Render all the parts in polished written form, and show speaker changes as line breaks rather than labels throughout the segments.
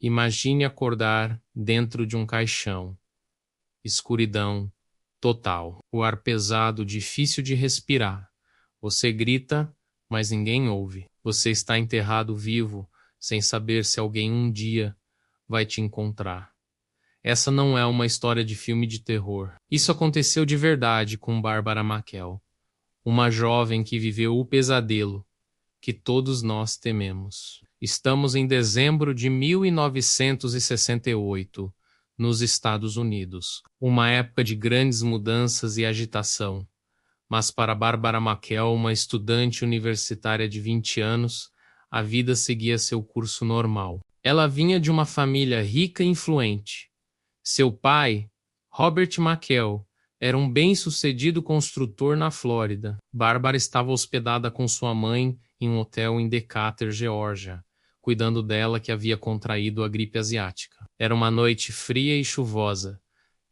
Imagine acordar dentro de um caixão. Escuridão total. O ar pesado, difícil de respirar. Você grita, mas ninguém ouve. Você está enterrado vivo, sem saber se alguém um dia vai te encontrar. Essa não é uma história de filme de terror. Isso aconteceu de verdade com Bárbara Maquel, uma jovem que viveu o pesadelo que todos nós tememos. Estamos em dezembro de 1968, nos Estados Unidos, uma época de grandes mudanças e agitação. Mas para Bárbara Maquel, uma estudante universitária de 20 anos, a vida seguia seu curso normal. Ela vinha de uma família rica e influente. Seu pai, Robert Maquel, era um bem-sucedido construtor na Flórida. Bárbara estava hospedada com sua mãe em um hotel em Decatur, Geórgia, cuidando dela que havia contraído a gripe asiática. Era uma noite fria e chuvosa,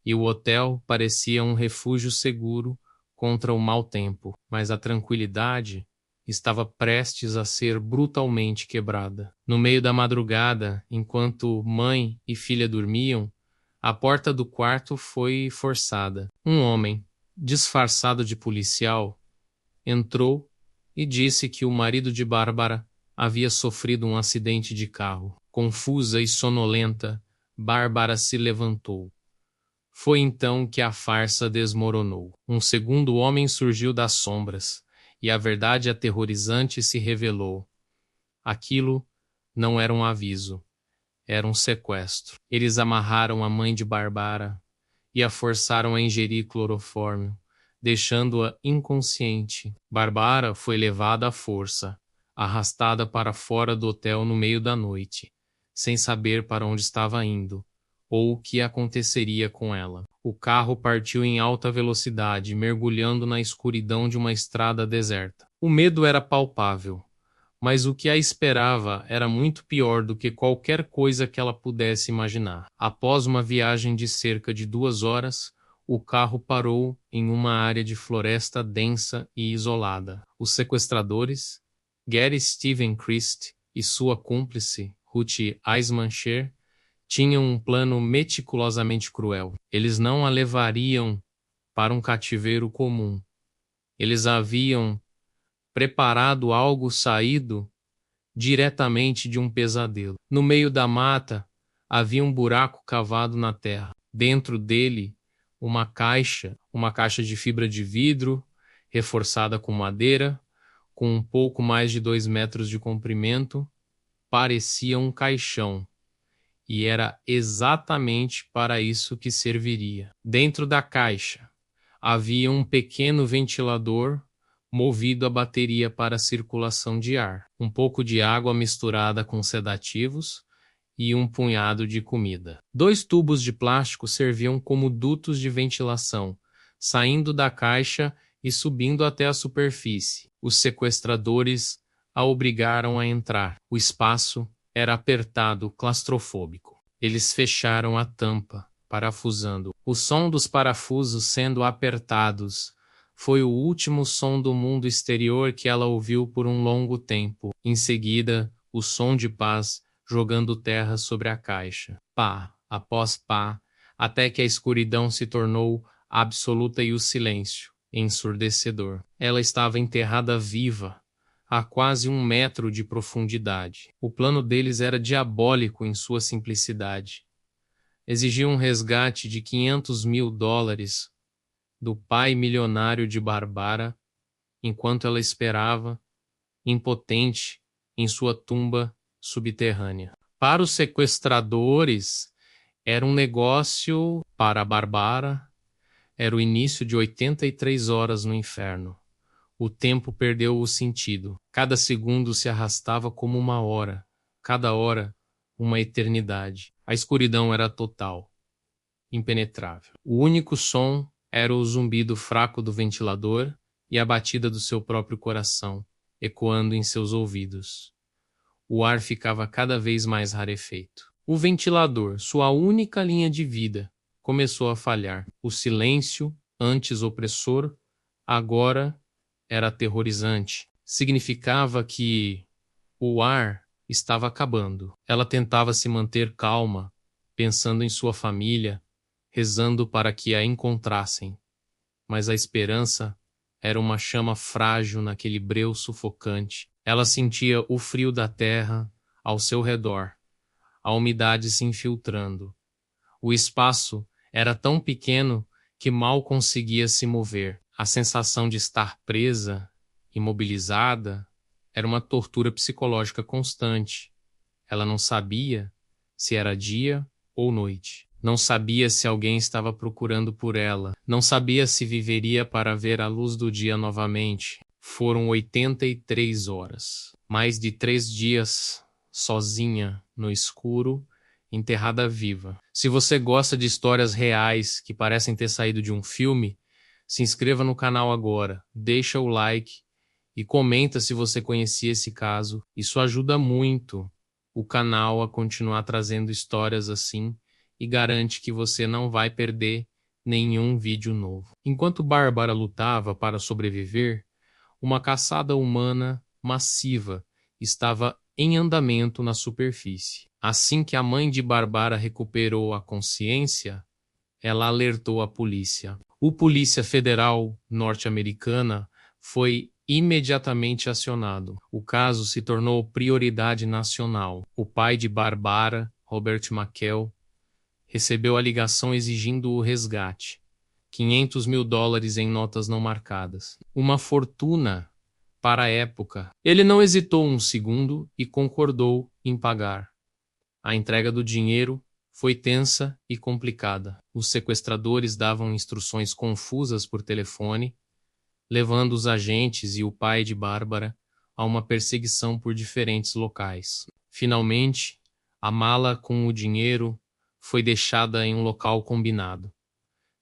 e o hotel parecia um refúgio seguro contra o mau tempo, mas a tranquilidade estava prestes a ser brutalmente quebrada. No meio da madrugada, enquanto mãe e filha dormiam, a porta do quarto foi forçada. Um homem, disfarçado de policial, entrou e disse que o marido de Bárbara havia sofrido um acidente de carro. Confusa e sonolenta, Bárbara se levantou. Foi então que a farsa desmoronou. Um segundo homem surgiu das sombras, e a verdade aterrorizante se revelou. Aquilo não era um aviso. Era um sequestro. Eles amarraram a mãe de Bárbara e a forçaram a ingerir clorofórmio, deixando-a inconsciente. Bárbara foi levada à força, arrastada para fora do hotel no meio da noite, sem saber para onde estava indo, ou o que aconteceria com ela. O carro partiu em alta velocidade, mergulhando na escuridão de uma estrada deserta. O medo era palpável, mas o que a esperava era muito pior do que qualquer coisa que ela pudesse imaginar. Após uma viagem de cerca de 2 horas, o carro parou em uma área de floresta densa e isolada. Os sequestradores, Gary Steven Christ e sua cúmplice, Ruth Eismancher, tinham um plano meticulosamente cruel. Eles não a levariam para um cativeiro comum. Eles haviam preparado algo saído diretamente de um pesadelo. No meio da mata havia um buraco cavado na terra. Dentro dele, uma caixa de fibra de vidro, reforçada com madeira, com um pouco mais de 2 metros de comprimento, parecia um caixão. E era exatamente para isso que serviria. Dentro da caixa havia um pequeno ventilador movido a bateria para a circulação de ar, um pouco de água misturada com sedativos e um punhado de comida. 2 tubos de plástico serviam como dutos de ventilação, saindo da caixa e subindo até a superfície. Os sequestradores a obrigaram a entrar. O espaço era apertado, claustrofóbico. Eles fecharam a tampa, parafusando. O som dos parafusos sendo apertados foi o último som do mundo exterior que ela ouviu por um longo tempo. Em seguida, o som de paz jogando terra sobre a caixa. Pá, após pá, até que a escuridão se tornou absoluta e o silêncio, ensurdecedor. Ela estava enterrada viva, a quase 1 metro de profundidade. O plano deles era diabólico em sua simplicidade. Exigia um resgate de $500.000 do pai milionário de Bárbara, enquanto ela esperava, impotente, em sua tumba subterrânea. Para os sequestradores, era um negócio; para Bárbara, era o início de 83 horas no inferno. O tempo perdeu o sentido. Cada segundo se arrastava como uma hora, cada hora uma eternidade. A escuridão era total, impenetrável. O único som era o zumbido fraco do ventilador e a batida do seu próprio coração, ecoando em seus ouvidos. O ar ficava cada vez mais rarefeito. O ventilador, sua única linha de vida, começou a falhar. O silêncio, antes opressor, agora era aterrorizante. Significava que o ar estava acabando. Ela tentava se manter calma, pensando em sua família, rezando para que a encontrassem. Mas a esperança era uma chama frágil naquele breu sufocante. Ela sentia o frio da terra ao seu redor, a umidade se infiltrando. O espaço era tão pequeno que mal conseguia se mover. A sensação de estar presa, imobilizada, era uma tortura psicológica constante. Ela não sabia se era dia ou noite. Não sabia se alguém estava procurando por ela. Não sabia se viveria para ver a luz do dia novamente. Foram 83 horas. Mais de 3 dias sozinha no escuro, enterrada viva. Se você gosta de histórias reais que parecem ter saído de um filme, se inscreva no canal agora, deixa o like e comenta se você conhecia esse caso. Isso ajuda muito o canal a continuar trazendo histórias assim e garante que você não vai perder nenhum vídeo novo. Enquanto Bárbara lutava para sobreviver, uma caçada humana massiva estava em andamento na superfície. Assim que a mãe de Bárbara recuperou a consciência, ela alertou a polícia. O Polícia Federal norte-americana foi imediatamente acionado. O caso se tornou prioridade nacional. O pai de Bárbara, Robert McKell, recebeu a ligação exigindo o resgate. $500.000 em notas não marcadas. Uma fortuna para a época. Ele não hesitou um segundo e concordou em pagar. A entrega do dinheiro foi tensa e complicada. Os sequestradores davam instruções confusas por telefone, levando os agentes e o pai de Bárbara a uma perseguição por diferentes locais. Finalmente, a mala com o dinheiro foi deixada em um local combinado.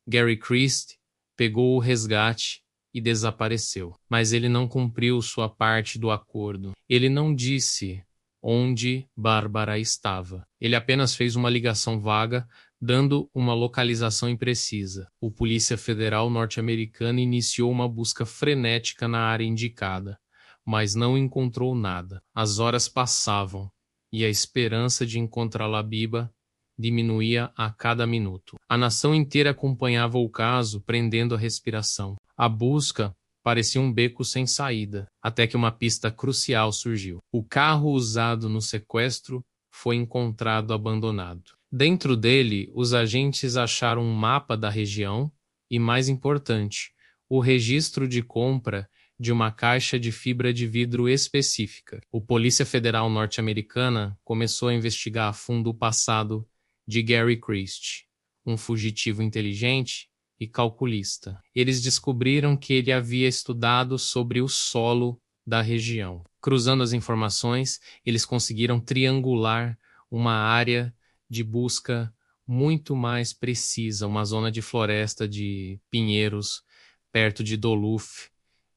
Gary Christie pegou o resgate e desapareceu. Mas ele não cumpriu sua parte do acordo. Ele não disse onde Bárbara estava. Ele apenas fez uma ligação vaga, dando uma localização imprecisa. O Polícia Federal norte-americana iniciou uma busca frenética na área indicada, mas não encontrou nada. As horas passavam e a esperança de encontrá-la viva diminuía a cada minuto. A nação inteira acompanhava o caso, prendendo a respiração. A busca parecia um beco sem saída, até que uma pista crucial surgiu. O carro usado no sequestro foi encontrado abandonado. Dentro dele, os agentes acharam um mapa da região e, mais importante, o registro de compra de uma caixa de fibra de vidro específica. O Polícia Federal norte-americana começou a investigar a fundo o passado de Gary Christie, um fugitivo inteligente e calculista. Eles descobriram que ele havia estudado sobre o solo da região. Cruzando as informações, eles conseguiram triangular uma área de busca muito mais precisa, uma zona de floresta de pinheiros perto de Duluth,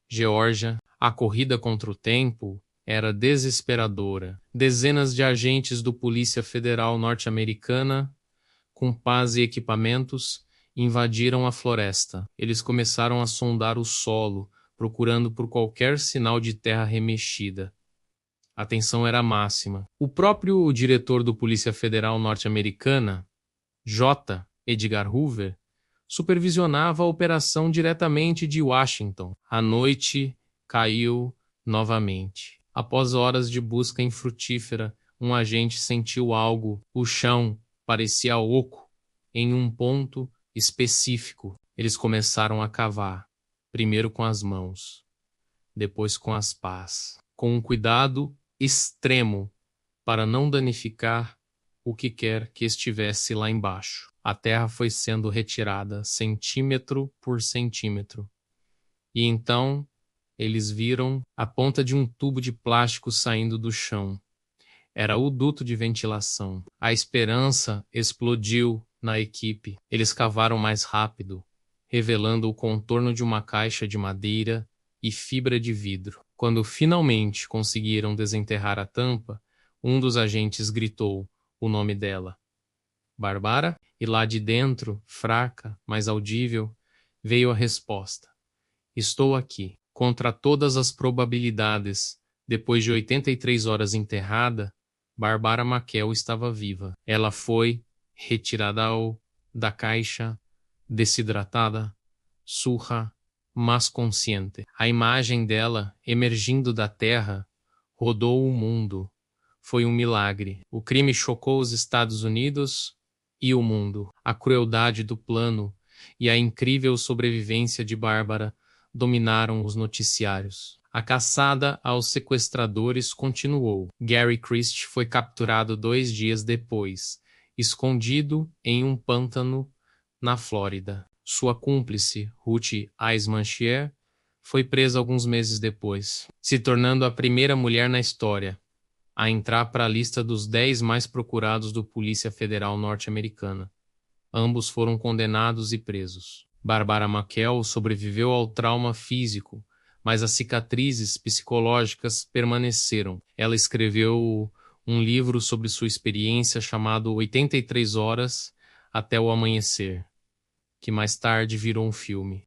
Geórgia. A corrida contra o tempo era desesperadora. Dezenas de agentes do Polícia Federal norte-americana, com pás e equipamentos, invadiram a floresta. Eles começaram a sondar o solo, procurando por qualquer sinal de terra remexida. A tensão era máxima. O próprio diretor do Polícia Federal norte-americana, J. Edgar Hoover, supervisionava a operação diretamente de Washington. A noite caiu novamente. Após horas de busca infrutífera, um agente sentiu algo. O chão parecia oco em um ponto específico. Eles começaram a cavar, primeiro com as mãos, depois com as pás, com um cuidado extremo para não danificar o que quer que estivesse lá embaixo. A terra foi sendo retirada centímetro por centímetro. E então eles viram a ponta de um tubo de plástico saindo do chão. Era o duto de ventilação. A esperança explodiu na equipe. Eles cavaram mais rápido, revelando o contorno de uma caixa de madeira e fibra de vidro. Quando finalmente conseguiram desenterrar a tampa, um dos agentes gritou o nome dela. Bárbara? E lá de dentro, fraca, mas audível, veio a resposta. Estou aqui. Contra todas as probabilidades, depois de 83 horas enterrada, Barbara Maquel estava viva. Ela foi retirada da caixa, desidratada, surra, mas consciente. A imagem dela, emergindo da terra, rodou o mundo. Foi um milagre. O crime chocou os Estados Unidos e o mundo. A crueldade do plano e a incrível sobrevivência de Bárbara dominaram os noticiários. A caçada aos sequestradores continuou. Gary Christie foi capturado 2 dias depois, escondido em um pântano na Flórida. Sua cúmplice, Ruth Eismanchier, foi presa alguns meses depois, se tornando a primeira mulher na história a entrar para a lista dos 10 mais procurados do Polícia Federal norte-americana. Ambos foram condenados e presos. Barbara Maquel sobreviveu ao trauma físico, mas as cicatrizes psicológicas permaneceram. Ela escreveu um livro sobre sua experiência chamado 83 Horas até o Amanhecer, que mais tarde virou um filme.